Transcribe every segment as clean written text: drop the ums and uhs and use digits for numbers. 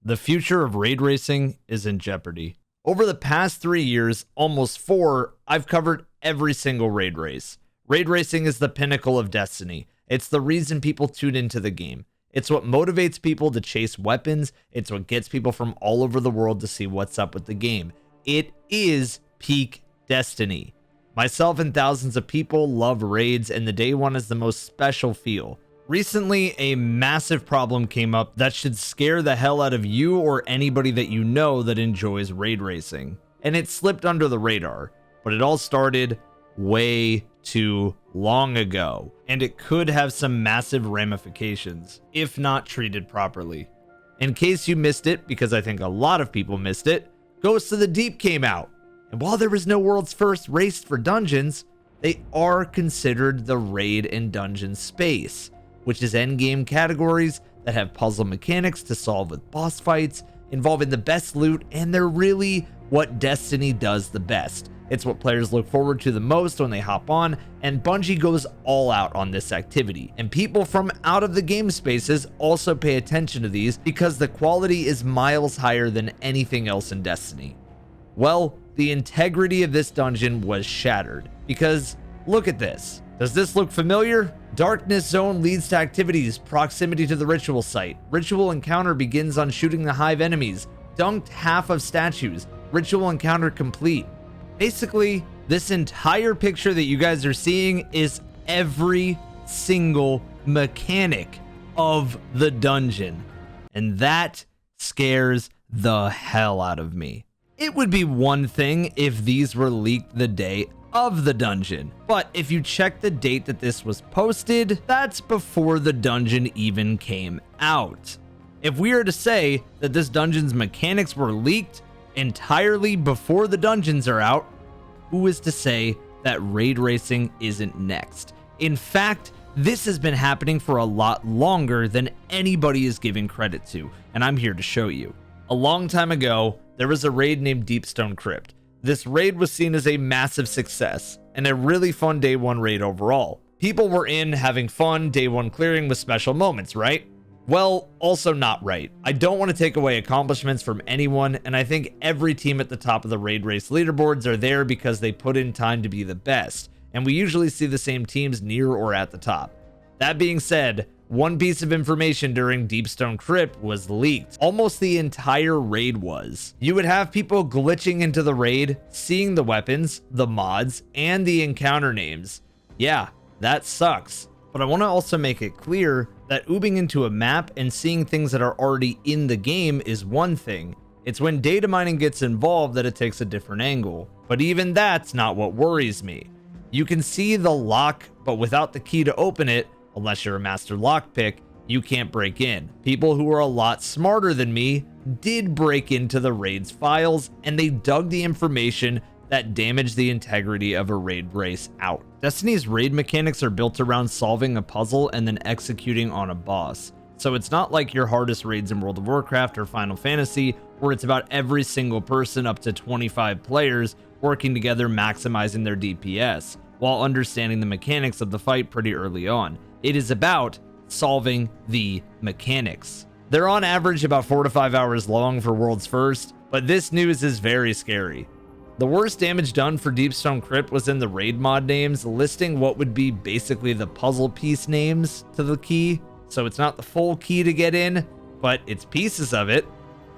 The future of raid racing is in jeopardy. Over the past 3 years, almost 4, I've covered every single raid race. Raid racing is the pinnacle of Destiny. It's the reason people tune into the game. It's what motivates people to chase weapons. It's what gets people from all over the world to see what's up with the game. It is peak Destiny. Myself and thousands of people love raids, and the day one is the most special feel. Recently, a massive problem came up that should scare the hell out of you or anybody that you know that enjoys raid racing. And it slipped under the radar, but it all started way too long ago, and it could have some massive ramifications if not treated properly. In case you missed it, because I think a lot of people missed it, Ghosts of the Deep came out. And while there was no world's first race for dungeons, they are considered the raid and dungeon space, which is endgame categories that have puzzle mechanics to solve with boss fights, involving the best loot, and they're really what Destiny does the best. It's what players look forward to the most when they hop on, and Bungie goes all out on this activity. And people from out of the game spaces also pay attention to these because the quality is miles higher than anything else in Destiny. Well, the integrity of this dungeon was shattered, because look at this. Does this look familiar? Darkness Zone leads to activities, proximity to the ritual site. Ritual encounter begins on shooting the hive enemies. Dunked half of statues. Ritual encounter complete. Basically, this entire picture that you guys are seeing is every single mechanic of the dungeon. And that scares the hell out of me. It would be one thing if these were leaked the day of the dungeon, but if you check the date that this was posted, that's before the dungeon even came out. If we are to say that this dungeon's mechanics were leaked entirely before the dungeons are out, who is to say that raid racing isn't next? In fact, this has been happening for a lot longer than anybody is giving credit to, and I'm here to show you. A long time ago, there was a raid named Deepstone Crypt. This raid was seen as a massive success and a really fun day one raid overall. People were in having fun, day one clearing with special moments, right? Well, also not right. I don't want to take away accomplishments from anyone, and I think every team at the top of the raid race leaderboards are there because they put in time to be the best, and we usually see the same teams near or at the top. That being said, one piece of information during Deepstone Crypt was leaked. Almost the entire raid was. You would have people glitching into the raid, seeing the weapons, the mods, and the encounter names. Yeah, that sucks. But I want to also make it clear that oobing into a map and seeing things that are already in the game is one thing. It's when data mining gets involved that it takes a different angle. But even that's not what worries me. You can see the lock, but without the key to open it, unless you're a master lockpick, you can't break in. People who are a lot smarter than me did break into the raid's files, and they dug the information that damaged the integrity of a raid race out. Destiny's raid mechanics are built around solving a puzzle and then executing on a boss. So it's not like your hardest raids in World of Warcraft or Final Fantasy, where it's about every single person up to 25 players working together maximizing their DPS, while understanding the mechanics of the fight pretty early on. It is about solving the mechanics. They're on average about 4 to 5 hours long for World's First, but this news is very scary. The worst damage done for Deepstone Crypt was in the raid mod names, listing what would be basically the puzzle piece names to the key. So it's not the full key to get in, but it's pieces of it.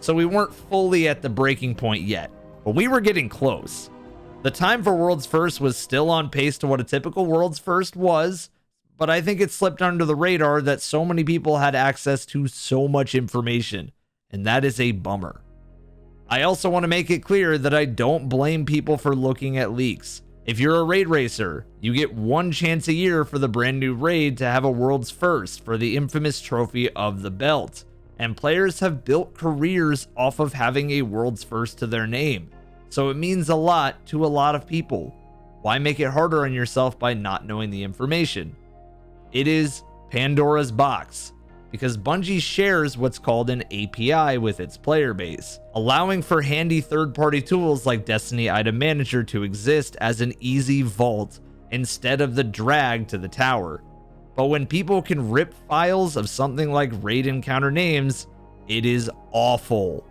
So we weren't fully at the breaking point yet, but we were getting close. The time for World's First was still on pace to what a typical World's First was, but I think it slipped under the radar that so many people had access to so much information, and that is a bummer. I also want to make it clear that I don't blame people for looking at leaks. If you're a raid racer, you get one chance a year for the brand new raid to have a World's First for the infamous trophy of the belt, and players have built careers off of having a World's First to their name, so it means a lot to a lot of people. Why make it harder on yourself by not knowing the information? It is Pandora's box, because Bungie shares what's called an API with its player base, allowing for handy third-party tools like Destiny Item Manager to exist as an easy vault instead of the drag to the tower. But when people can rip files of something like raid encounter names, It is awful.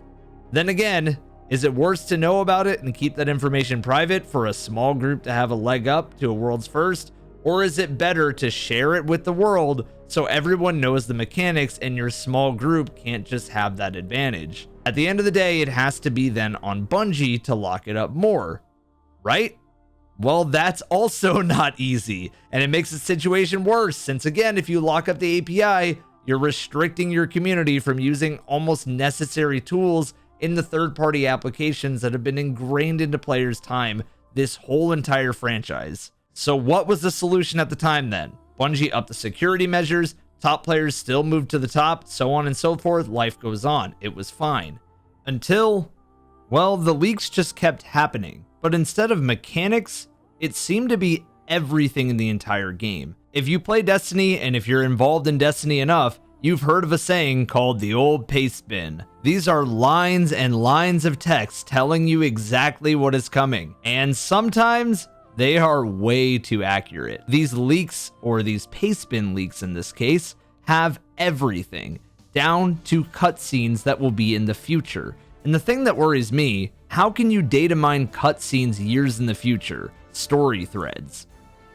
Then again, is it worse to know about it and keep that information private for a small group to have a leg up to a world's first? Or is it better to share it with the world so everyone knows the mechanics and your small group can't just have that advantage? At the end of the day, it has to be then on Bungie to lock it up more, right? Well, that's also not easy, and it makes the situation worse, since again, if you lock up the API, you're restricting your community from using almost necessary tools in the third-party applications that have been ingrained into players' time this whole entire franchise. So what was the solution at the time then? Bungie upped the security measures, top players still moved to the top, so on and so forth, life goes on. It was fine. Until, well, the leaks just kept happening. But instead of mechanics, it seemed to be everything in the entire game. If you play Destiny, and if you're involved in Destiny enough, you've heard of a saying called the old paste bin. These are lines and lines of text telling you exactly what is coming. And sometimes they are way too accurate. These leaks, or these paste bin leaks in this case, have everything, down to cutscenes that will be in the future. And the thing that worries me, how can you data mine cutscenes years in the future? Story threads.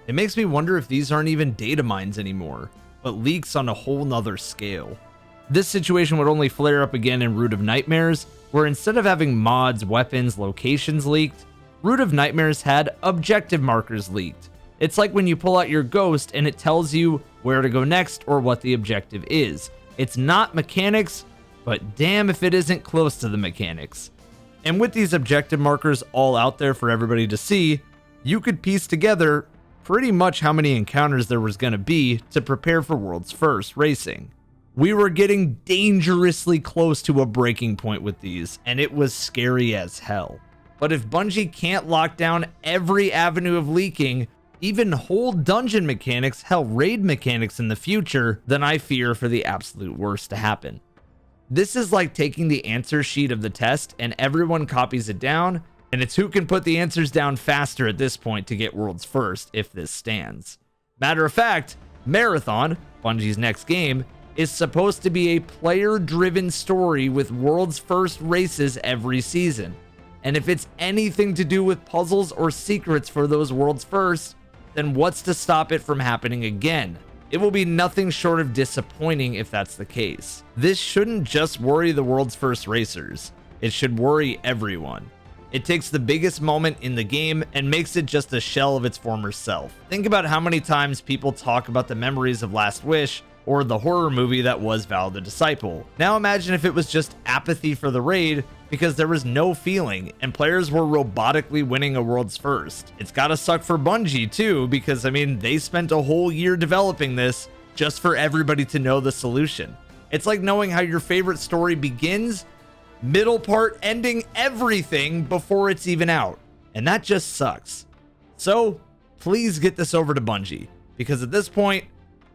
It makes me wonder if these aren't even data mines anymore, but leaks on a whole nother scale. This situation would only flare up again in Root of Nightmares, where instead of having mods, weapons, locations leaked, Root of Nightmares had objective markers leaked. It's like when you pull out your ghost and it tells you where to go next or what the objective is. It's not mechanics, but damn if it isn't close to the mechanics. And with these objective markers all out there for everybody to see, you could piece together pretty much how many encounters there was going to be to prepare for World's First racing. We were getting dangerously close to a breaking point with these, and it was scary as hell. But if Bungie can't lock down every avenue of leaking, even whole dungeon mechanics, hell, raid mechanics in the future, then I fear for the absolute worst to happen. This is like taking the answer sheet of the test and everyone copies it down, and it's who can put the answers down faster at this point to get World's First if this stands. Matter of fact, Marathon, Bungie's next game, is supposed to be a player-driven story with World's First races every season. And if it's anything to do with puzzles or secrets for those World's First, then what's to stop it from happening again? It will be nothing short of disappointing if that's the case. This shouldn't just worry the World's First racers. It should worry everyone. It takes the biggest moment in the game and makes it just a shell of its former self. Think about how many times people talk about the memories of Last Wish or the horror movie that was Val the Disciple. Now imagine if it was just apathy for the raid because there was no feeling and players were robotically winning a World's First. It's gotta suck for Bungie too, because I mean, they spent a whole year developing this just for everybody to know the solution. It's like knowing how your favorite story begins, middle part, ending, everything before it's even out. And that just sucks. So please get this over to Bungie, because at this point,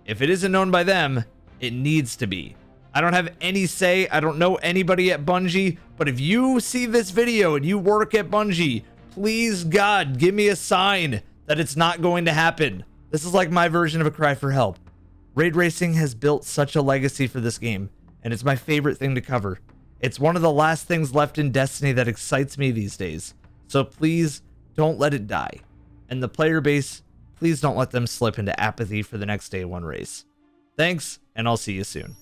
if it isn't known by them, it needs to be. I don't have any say. I don't know anybody at Bungie, but if you see this video and you work at Bungie, please God, give me a sign that it's not going to happen. This is like my version of a cry for help. Raid racing has built such a legacy for this game, and it's my favorite thing to cover. It's one of the last things left in Destiny that excites me these days. So please don't let it die. And the player base, please don't let them slip into apathy for the next day one race. Thanks, and I'll see you soon.